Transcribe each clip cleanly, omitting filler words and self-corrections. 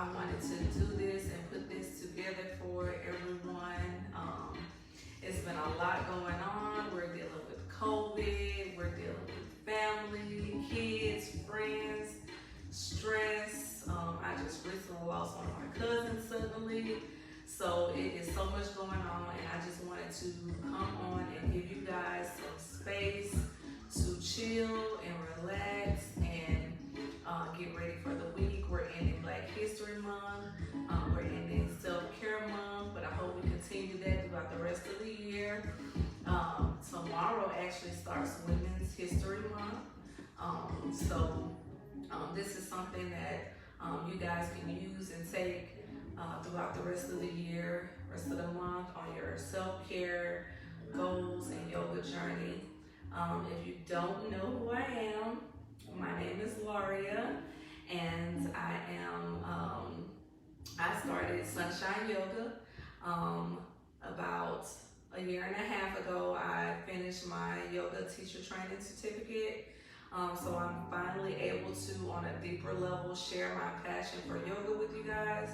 I wanted to do this and put this together for everyone. It's been a lot going on. We're dealing with COVID, we're dealing with family, kids, friends, stress. I just recently lost one of my cousins suddenly. So it is so much going on, and I just wanted to come on and give you guys some space to chill and relax and get ready for the week. We're ending Black History Month. We're ending Self-Care Month, but I hope we continue that throughout the rest of the year. Tomorrow actually starts Women's History Month. This is something that you guys can use and take throughout the rest of the year, rest of the month on your self-care goals and yoga journey. If you don't know who I am, my name is Laria, and I started Sunshine Yoga about a year and a half ago. I finished my yoga teacher training certificate. So I'm finally able to, on a deeper level, share my passion for yoga with you guys.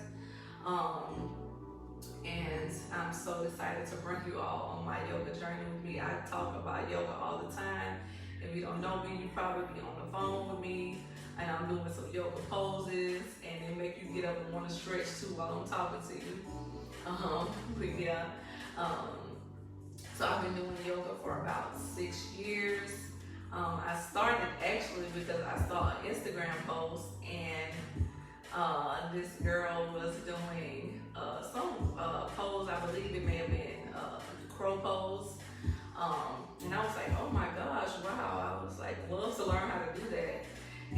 And I'm so excited to bring you all on my yoga journey with me. I talk about yoga all the time. If you don't know me, you probably be on the phone with me, and I'm doing some yoga poses, and they make you get up and want to stretch too while I'm talking to you. So I've been doing yoga for about 6 years. I started actually because I saw an Instagram post, and this girl was doing some pose. I believe it may have been crow pose. And I was like, oh my gosh, wow. I was like, love to learn how to do that.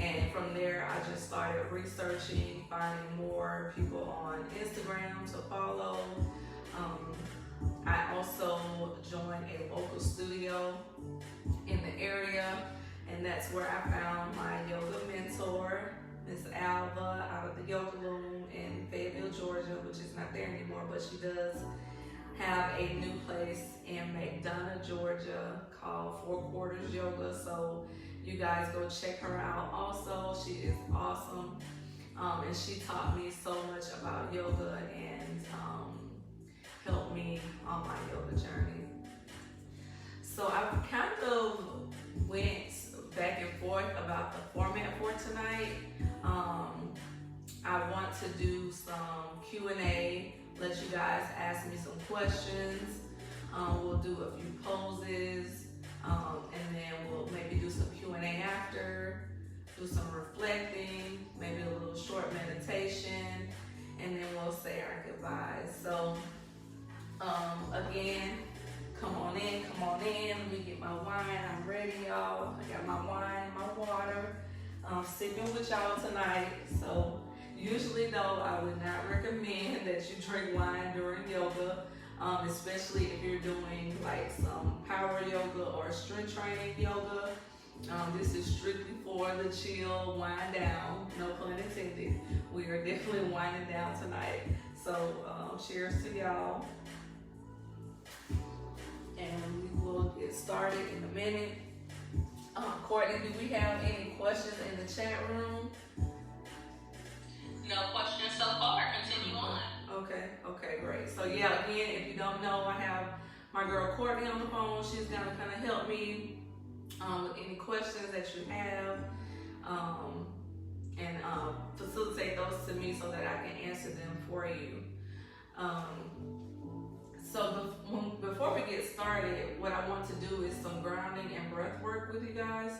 And from there, I just started researching, finding more people on Instagram to follow. I also joined a local studio in the area, and that's where I found my yoga mentor, Miss Alva, out of the Yoga Room in Fayetteville, Georgia, which is not there anymore, but she does have a new place in McDonough, Georgia called Four Quarters Yoga. So you guys go check her out. Also, she is awesome, and she taught me so much about yoga and helped me on my yoga journey. So I kind of went back and forth about the format for tonight. I want to do some Q&A, let you guys ask me some questions. We'll do a few poses, and then we'll maybe do some Q&A after, do some reflecting, maybe a little short meditation, and then we'll say our goodbyes. So again, come on in. Let me get my wine. I'm ready, y'all. I got my wine and my water. I'm sipping with y'all tonight. So usually though, I would not recommend that you drink wine during yoga, especially if you're doing like some power yoga or strength training yoga. This is strictly for the chill, wind down, no pun intended. We are definitely winding down tonight. So cheers to y'all. And we will get started in a minute. Courtney, do we have any questions in the chat room? No questions so far. Continue on. Okay, great. So yeah, again, if you don't know, I have my girl Courtney on the phone. She's gonna kind of help me with any questions that you have, and facilitate those to me so that I can answer them for you. So before we get started, what I want to do is some grounding and breath work with you guys.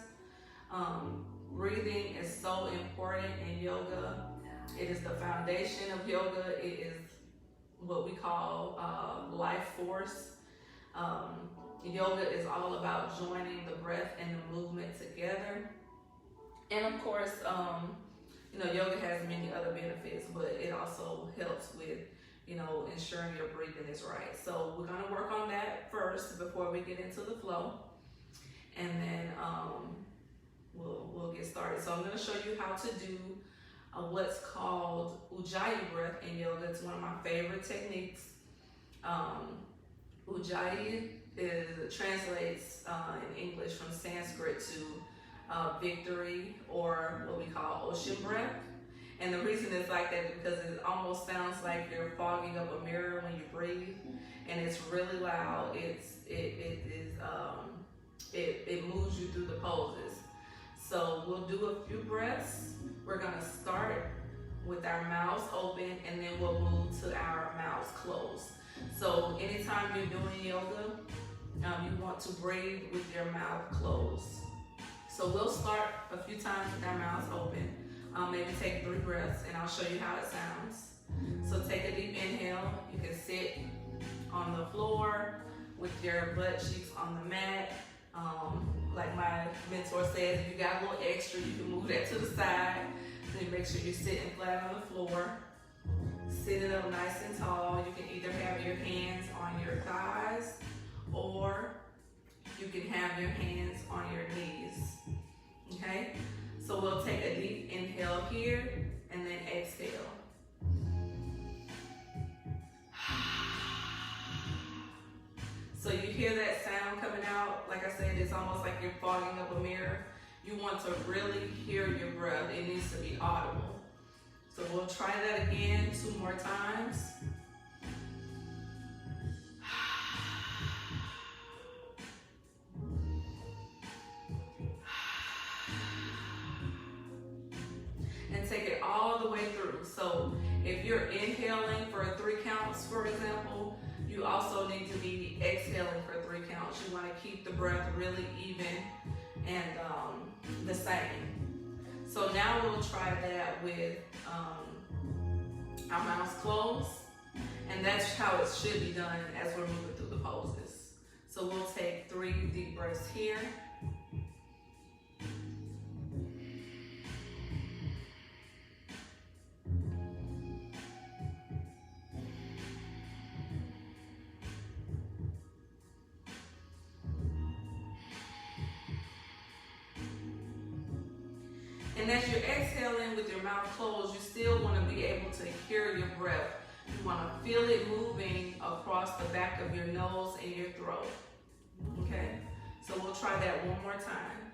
Breathing is so important in yoga. It is the foundation of yoga. It is what we call life force. Yoga is all about joining the breath and the movement together. And of course, yoga has many other benefits, but it also helps with ensuring your breathing is right. So we're gonna work on that first before we get into the flow, and then we'll get started. So I'm gonna show you how to do what's called Ujjayi breath in yoga. It's one of my favorite techniques. Ujjayi translates in English from Sanskrit to victory, or what we call ocean breath. And the reason it's like that is because it almost sounds like you're fogging up a mirror when you breathe, and it's really loud. It moves you through the poses. So we'll do a few breaths. We're gonna start with our mouths open, and then we'll move to our mouths closed. So anytime you're doing yoga, you want to breathe with your mouth closed. So we'll start a few times with our mouths open. Maybe take 3 breaths, and I'll show you how it sounds. So take a deep inhale. You can sit on the floor with your butt cheeks on the mat. Like my mentor says, if you got a little extra, you can move that to the side. Then make sure you're sitting flat on the floor. Sitting up nice and tall. You can either have your hands on your thighs, or you can have your hands on your knees. Okay? So we'll take a deep inhale here, and then exhale. So you hear that sound coming out, like I said, it's almost like you're fogging up a mirror. You want to really hear your breath. It needs to be audible. So we'll try that again 2 more times. And take it all the way through. So if you're inhaling for 3 counts, for example, you also need to be exhaling for 3 counts. You want to keep the breath really even and the same. So now we'll try that with our mouths closed, and that's how it should be done as we're moving through the poses. So we'll take 3 deep breaths here. And as you're exhaling with your mouth closed, you still want to be able to hear your breath. You want to feel it moving across the back of your nose and your throat. Okay? So we'll try that 1 more time.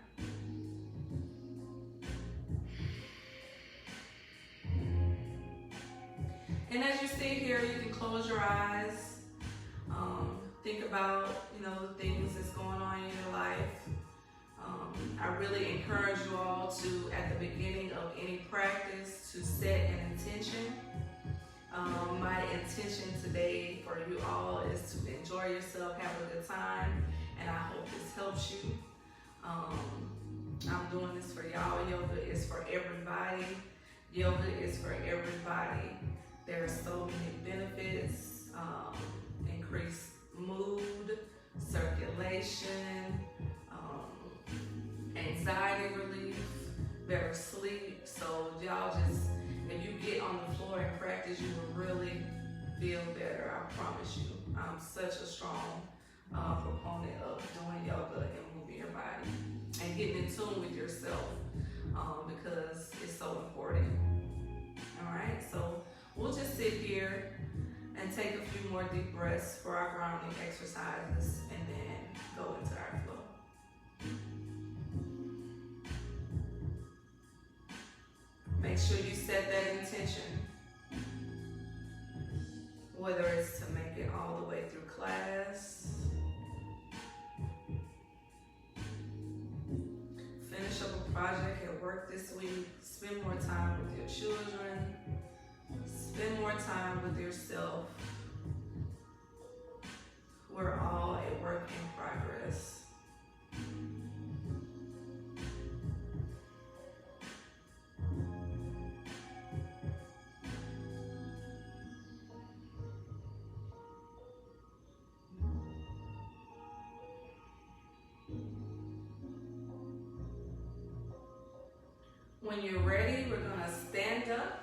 And as you sit here, you can close your eyes. Think about, the things that's going on in your life. I really encourage you all to, at the beginning of any practice, to set an intention. My intention today for you all is to enjoy yourself, have a good time, and I hope this helps you. I'm doing this for y'all. Yoga is for everybody. Yoga is for everybody. There are so many benefits, increased mood, circulation, anxiety relief, better sleep. So y'all just, if you get on the floor and practice, you will really feel better, I promise you. I'm such a strong proponent of doing yoga and moving your body and getting in tune with yourself because it's so important. All right, so we'll just sit here and take a few more deep breaths for our grounding exercises and then go into our flow. Make sure you set that intention, whether it's to make it all the way through class, finish up a project at work this week, spend more time with your children, spend more time with yourself. We're all a work in progress. When you're ready, we're gonna stand up.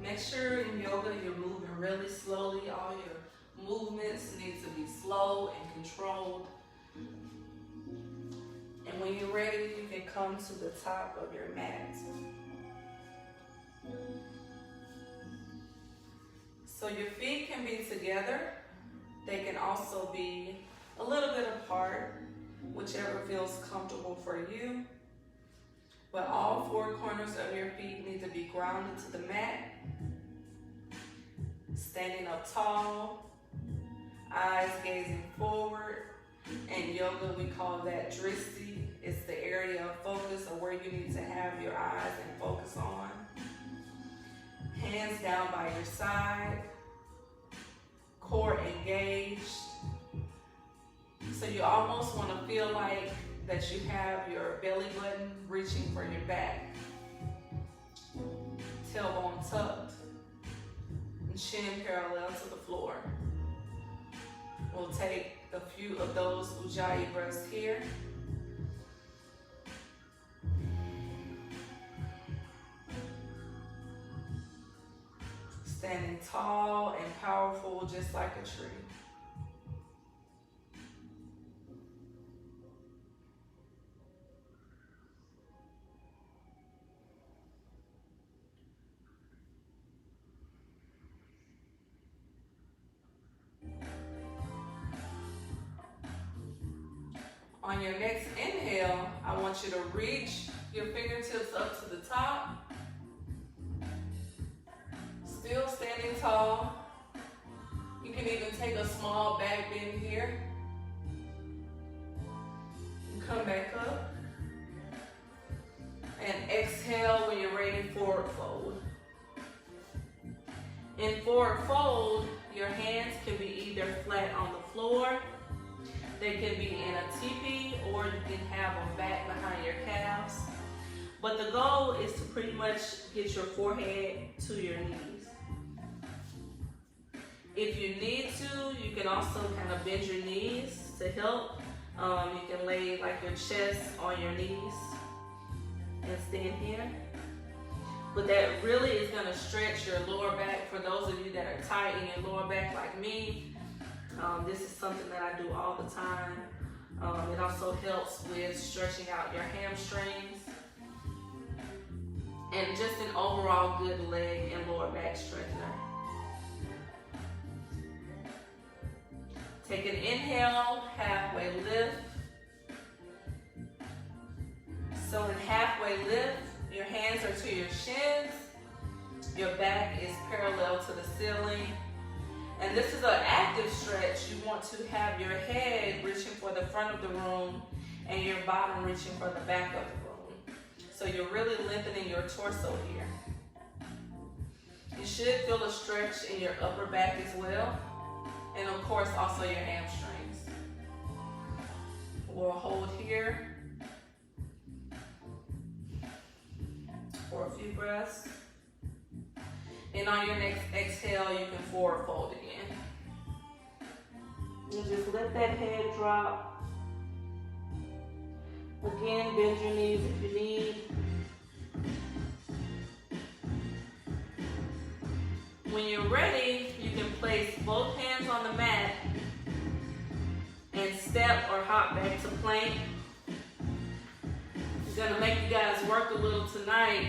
Make sure in yoga you're moving really slowly. All your movements need to be slow and controlled. And when you're ready, you can come to the top of your mat. So your feet can be together. They can also be a little bit apart, whichever feels comfortable for you. but all four corners of your feet need to be grounded to the mat. Standing up tall, eyes gazing forward. In yoga, we call that drishti. It's the area of focus or where you need to have your eyes and focus on. Hands down by your side, core engaged. So you almost want to feel like that you have your belly button reaching for your back. Tailbone tucked and chin parallel to the floor. We'll take a few of those Ujjayi breaths here. Standing tall and powerful, just like a tree. On your next inhale, I want you to reach your fingertips up to the top. Still standing tall. You can even take a small back bend here. And come back up. And exhale when you're ready, forward fold. In forward fold, your hands can be either flat on the floor, they can be in a teepee, or you can have them back behind your calves. But the goal is to pretty much get your forehead to your knees. If you need to, you can also kind of bend your knees to help. You can lay like your chest on your knees and stand here. But that really is going to stretch your lower back. For those of you that are tight in your lower back like me, this is something that I do all the time. It also helps with stretching out your hamstrings and just an overall good leg and lower back stretcher. Take an inhale, halfway lift. So in halfway lift, your hands are to your shins, your back is parallel to the ceiling. And this is an active stretch. You want to have your head reaching for the front of the room and your bottom reaching for the back of the room. So you're really lengthening your torso here. You should feel a stretch in your upper back as well. And of course, also your hamstrings. We'll hold here for a few breaths. And on your next exhale, you can forward fold again. And just let that head drop. Again, bend your knees if you need. When you're ready, you can place both hands on the mat and step or hop back to plank. It's gonna make you guys work a little tonight.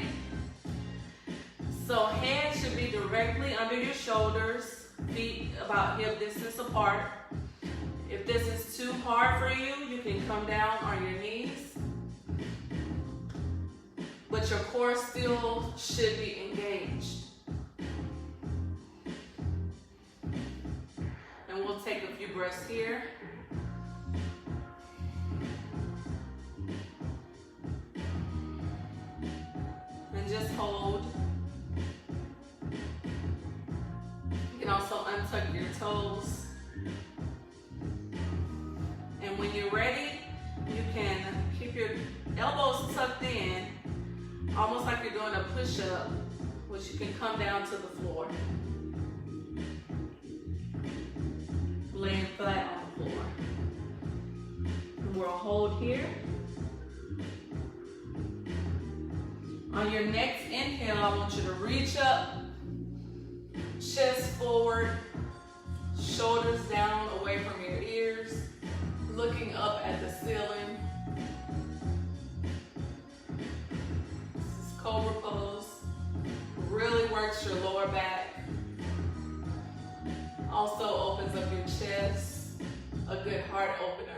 So hands should be directly under your shoulders, feet about hip distance apart. If this is too hard for you, you can come down on your knees. But your core still should be engaged. And we'll take a few breaths here. And just hold. You can also untuck your toes. And when you're ready, you can keep your elbows tucked in, almost like you're doing a push-up, which you can come down to the floor. Laying flat on the floor. And we'll hold here. On your next inhale, I want you to reach up, chest forward, shoulders down away from your ears, looking up at the ceiling. This is Cobra Pose. Really works your lower back. Also opens up your chest, a good heart opener.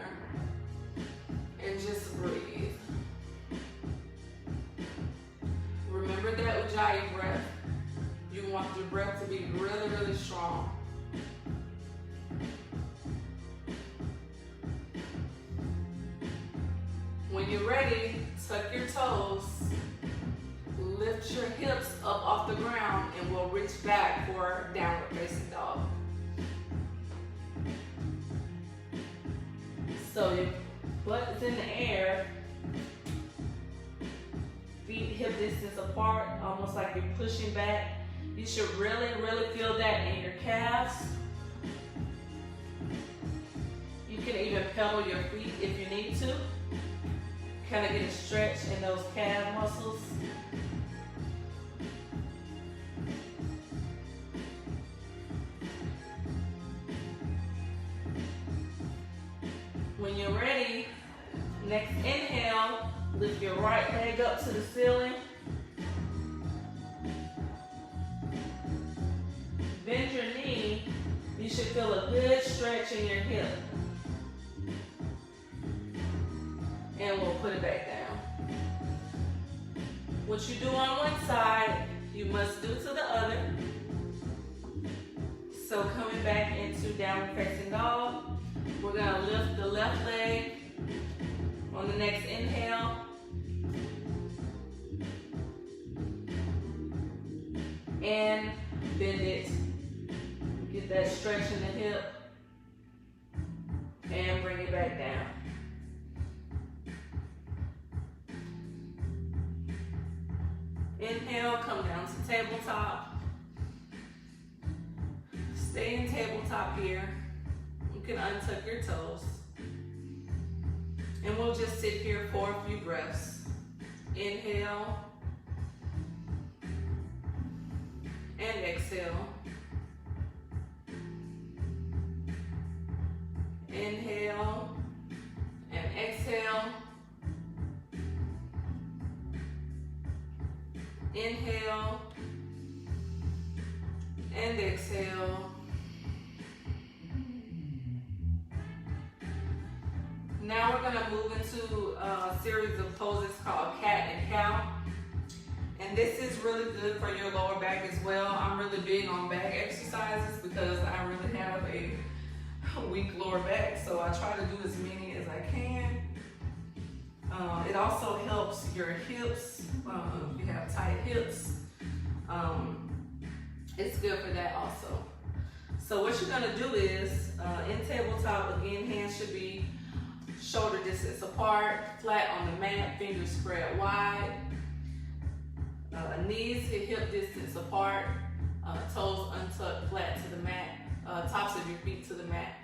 And just breathe. Ujjayi breath. You want the breath to be really, really strong. When you're ready, tuck your toes, lift your hips up off the ground, and we'll reach back for downward facing dog. So your butt is in the air, feet hip distance apart, almost like you're pushing back. You should really, really feel that in your calves. You can even pedal your feet if you need to. Kind of get a stretch in those calf muscles. When you're ready, next inhale, lift your right leg up to the ceiling. Bend your knee. You should feel a good stretch in your hip. And we'll put it back down. What you do on one side, you must do to the other. So coming back into downward facing dog, we're gonna lift the left leg on the next inhale. And bend it. Get that stretch in the hip. And bring it back down. Inhale, come down to tabletop. Stay in tabletop here. You can untuck your toes. And we'll just sit here for a few breaths. Inhale. And exhale. Inhale and exhale. Inhale and exhale. Now we're going to move into a series of poses called cat and cow. And this is really good for your lower back as well. I'm really big on back exercises because I really have a weak lower back, so I try to do as many as I can. It also helps your hips. If you have tight hips, it's good for that also. So what you're gonna do is, in tabletop, again, hands should be shoulder distance apart, flat on the mat, fingers spread wide. Knees hip distance apart, toes untucked, flat to the mat, tops of your feet to the mat.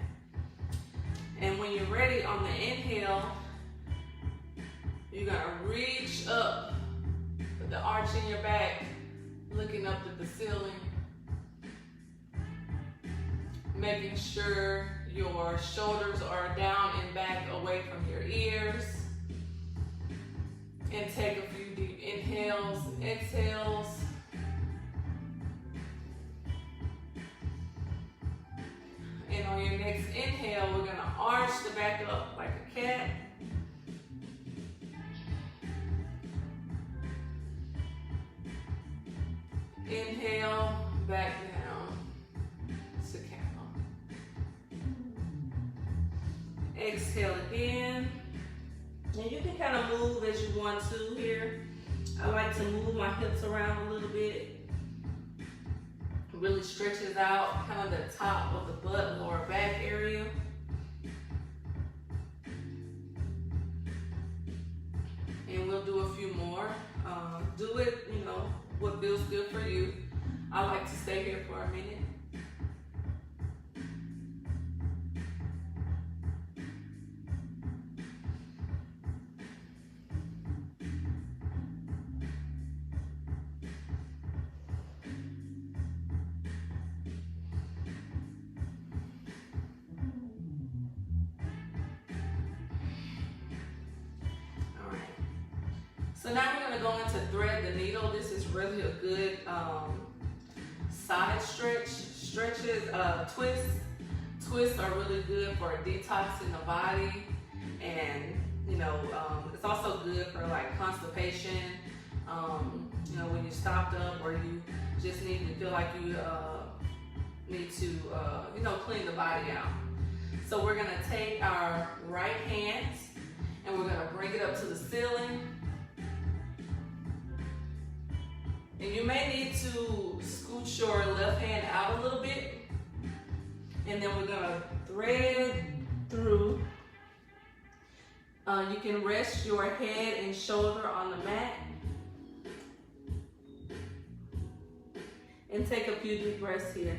And when you're ready on the inhale, you're gonna reach up with the arch in your back, looking up at the ceiling, making sure your shoulders are down and back away from your ears. And take a few deep inhales, exhales. And on your next inhale, we're gonna arch the back up like a cat. Inhale, back down to cow. Exhale again. And you can kind of move as you want to here. I like to move my hips around a little bit. Really stretches out kind of the top of the butt, lower back area. And we'll do a few more. Do it, what feels good for you. I like to stay here for a minute. So now we're going to go into thread the needle. This is really a good side stretch. Stretches, twists are really good for detoxing the body, and it's also good for like constipation, When you stopped up or you just need to feel like you need to, clean the body out. So we're gonna take our right hand and we're gonna bring it up to the ceiling. And you may need to scoot your left hand out a little bit. And then we're gonna thread through. You can rest your head and shoulder on the mat. And take a few deep breaths here.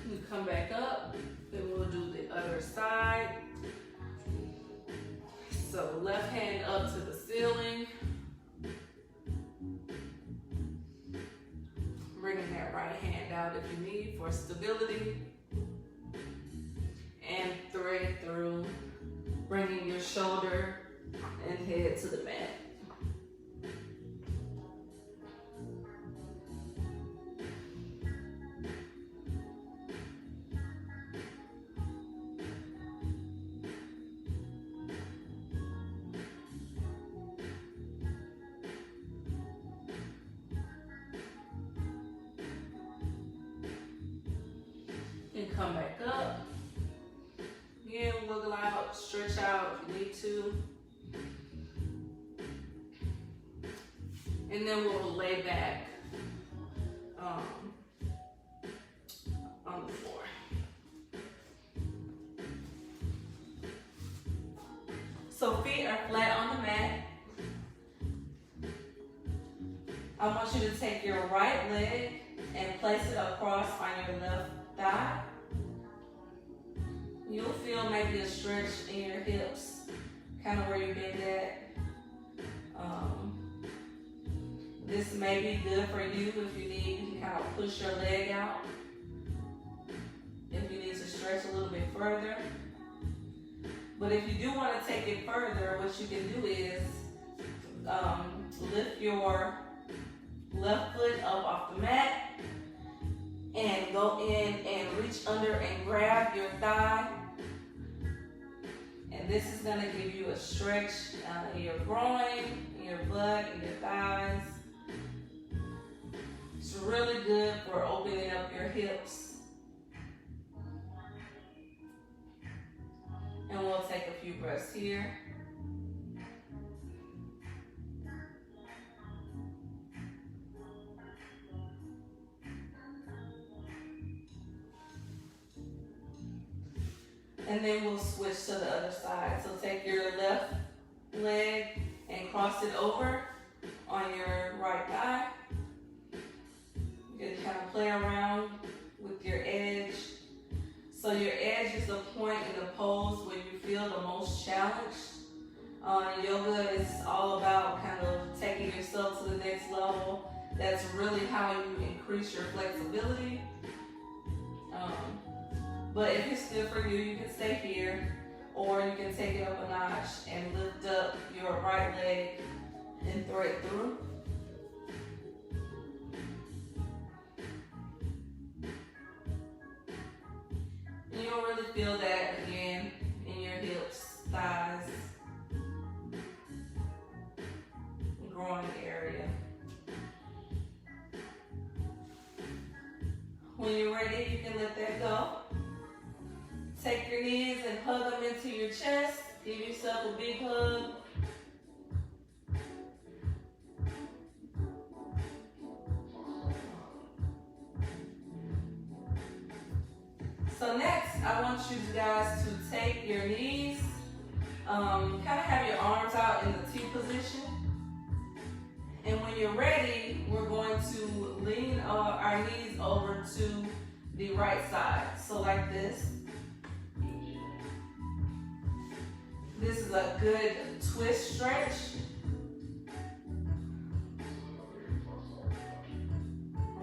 You come back up, then we'll do the other side. So left hand up to the ceiling. Bringing that right hand out if you need for stability. And thread through, bringing your shoulder and head to the mat. And come back up. Again, wiggle out, stretch out if you need to. And then we'll lay back on the floor. So feet are flat on the mat. I want you to take your right leg and place it across on your left thigh. You'll feel maybe a stretch in your hips, kind of where you bend at. This may be good for you if you need, you can kind of push your leg out. If you need to stretch a little bit further. But if you do want to take it further, what you can do is lift your left foot up off the mat and go in and reach under and grab your thigh. And this is going to give you a stretch in your groin, in your butt, in your thighs. It's really good for opening up your hips. And we'll take a few breaths here. And then we'll switch to the other side. So take your left leg and cross it over on your right thigh. You can kind of play around with your edge. So your edge is the point in the pose where you feel the most challenged. Yoga is all about kind of taking yourself to the next level. That's really how you increase your flexibility. But if it's good for you, you can stay here, or you can take it up a notch and lift up your right leg and thread through. And you'll really feel that again in your hips, thighs, groin area. When you're ready, you can let that go. Take your knees and hug them into your chest. Give yourself a big hug. So next, I want you guys to take your knees, kind of have your arms out in the T position. And when you're ready, we're going to lean our knees over to the right side. So like this. This is a good twist stretch.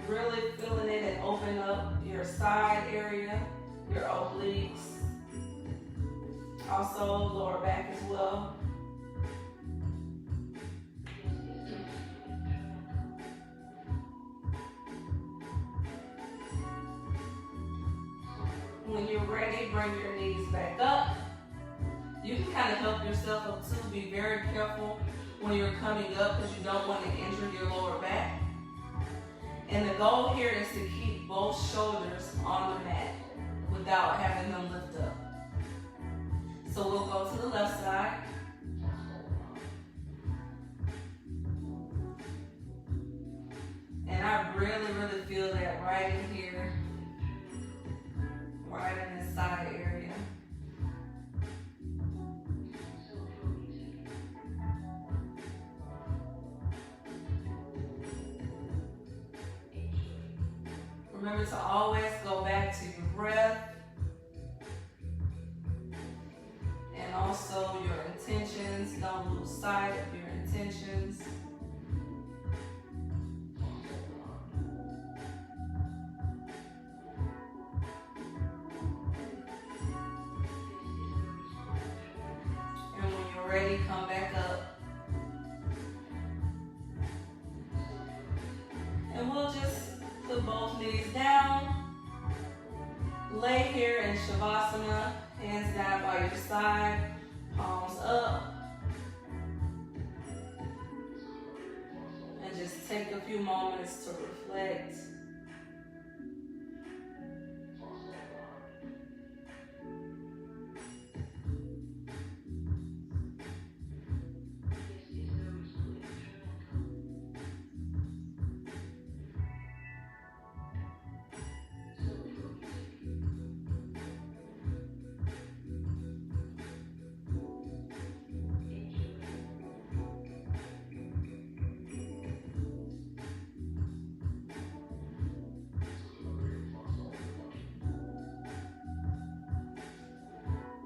Really feeling it and open up your side area, your obliques. Also lower back as well. you're ready, bring your knees back up. You can kind of help yourself up too. Be very careful when you're coming up because you don't want to injure your lower back. And the goal here is to keep both shoulders on the mat without having them lift up. So we'll go to the left side. And I really, really feel that right in here, right in this side area. Remember to always go back to your breath and also your intentions. Don't lose sight of your intentions. And when you're ready, come back up. And we'll just put both knees down. Lay here in Shavasana, hands down by your side, palms up. And just take a few moments to reflect.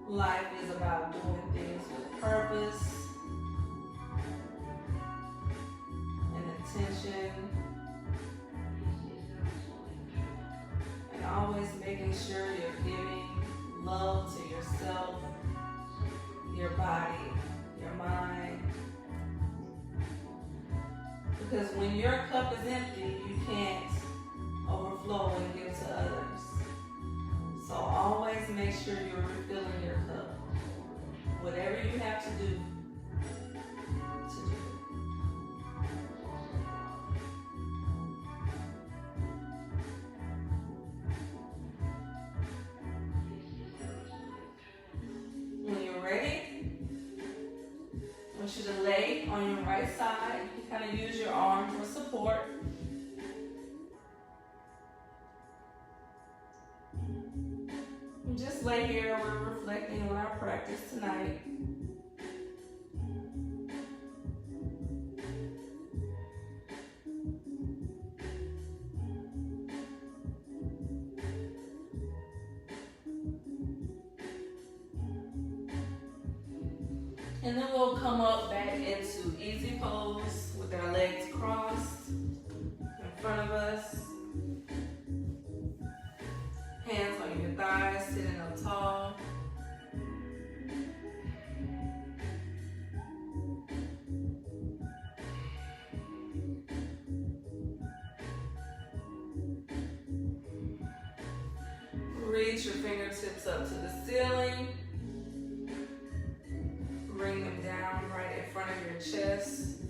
Life is about doing things with purpose and intention, and always making sure you're giving love to yourself, your body, your mind. Because when your cup is empty, you can't overflow and give to others. So always make sure you're refilling your cup. Whatever you have to do, to do. When you're ready, I want you to lay on your right side. You kind of use your arm for support. Just lay here, we're reflecting on our practice tonight. And then we'll come up back into easy pose with our legs crossed in front of us. Hands on your thighs, sitting up tall. Reach your fingertips up to the ceiling. Bring them down right in front of your chest.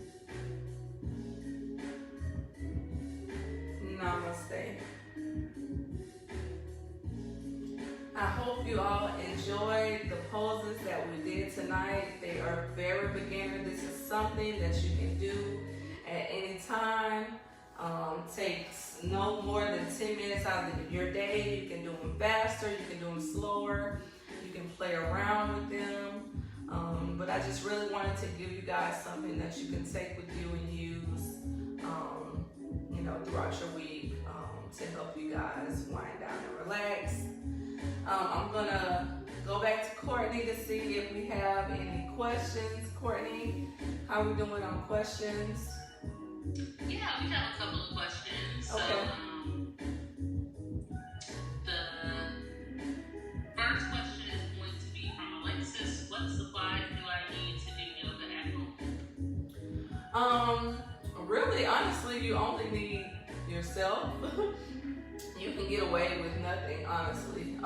Namaste. I hope you all enjoyed the poses that we did tonight. They are very beginner. This is something that you can do at any time. Takes no more than 10 minutes out of your day. You can do them faster, you can do them slower, you can play around with them. But I just really wanted to give you guys something that you can take with you and use, throughout your week to help you guys wind down and relax. I'm gonna go back to Courtney to see if we have any questions. Courtney, how are we doing on questions? Yeah, we have a couple of questions. Okay. So, the first question is going to be from Alexis. What supplies do I need to do yoga at home? Really, honestly, you only need yourself. You can get away with nothing, honestly.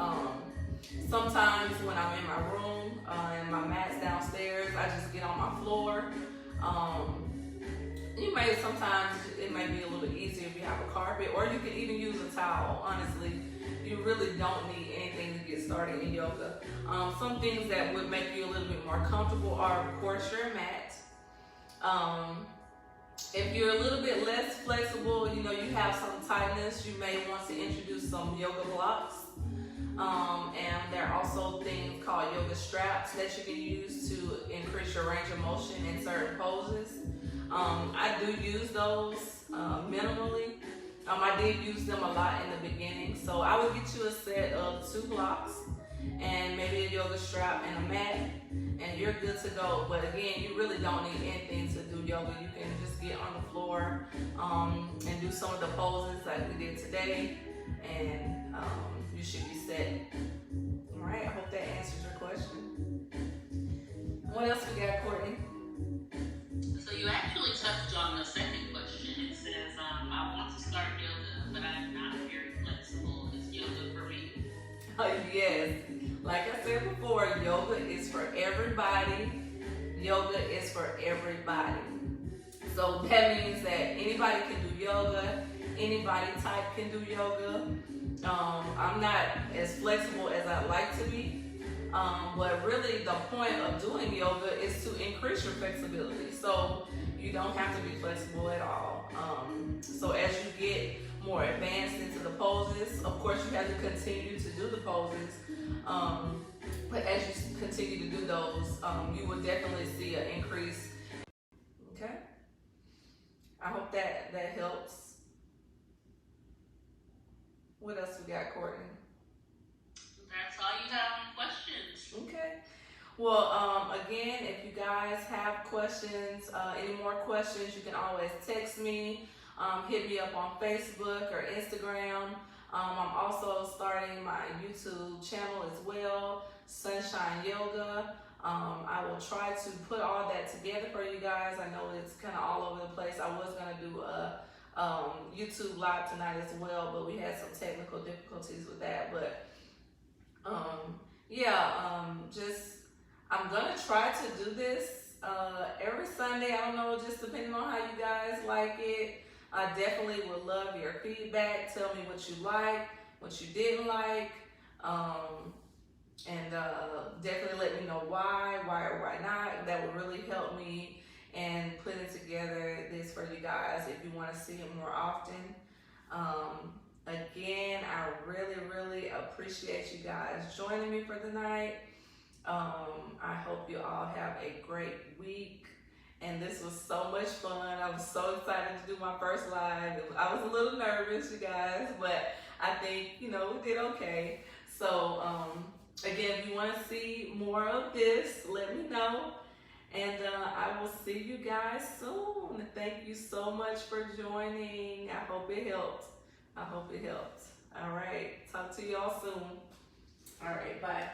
sometimes when I'm in my room and my mat's downstairs, I just get on my floor. Sometimes it may be a little easier if you have a carpet, or you can even use a towel. Honestly, you really don't need anything to get started in yoga. Some things that would make you a little bit more comfortable are, of course, your mat. If you're a little bit less flexible, you have some tightness, you may want to introduce some yoga blocks. And there are also things called yoga straps that you can use to increase your range of motion in certain poses. I do use those minimally. I did use them a lot in the beginning. So I would get you a set of 2 blocks and maybe a yoga strap and a mat, and you're good to go. But again, you really don't need anything to do yoga. You can just get on the floor and do some of the poses like we did today, and you should be set. All right, I hope that answers your question. What else we got, Courtney? So you actually touched on the second question. It says, I want to start yoga, but I'm not very flexible. Is yoga for me? Yes, like I said before, yoga is for everybody. Yoga is for everybody. So that means that anybody can do yoga, anybody type can do yoga. I'm not as flexible as I'd like to be, but really the point of doing yoga is to increase your flexibility. So you don't have to be flexible at all. So as you get more advanced into the poses, of course you have to continue to do the poses, but as you continue to do those, you will definitely see an increase. Okay, I hope that helps. What else we got, Courtney? That's all you have on questions. Okay. Well, again, if you guys have questions, any more questions, you can always text me, hit me up on Facebook or Instagram. I'm also starting my YouTube channel as well, Sunshine Yoga. I will try to put all that together for you guys. I know it's kind of all over the place. I was going to do a YouTube live tonight as well, but we had some technical difficulties with that. But I'm gonna try to do this every Sunday. I don't know, just depending on how you guys like it. I definitely would love your feedback. Tell me what you like, what you didn't like, and definitely let me know why or why not. That would really help me in putting together this for you guys if you want to see it more often. Again, I really appreciate you guys joining me for the night. I hope you all have a great week. And this was so much fun. I was so excited to do my first live. I was a little nervous, you guys, but I think, we did okay. So, again, if you want to see more of this, let me know. And I will see you guys soon. Thank you so much for joining. I hope it helped. All right. Talk to y'all soon. All right. Bye.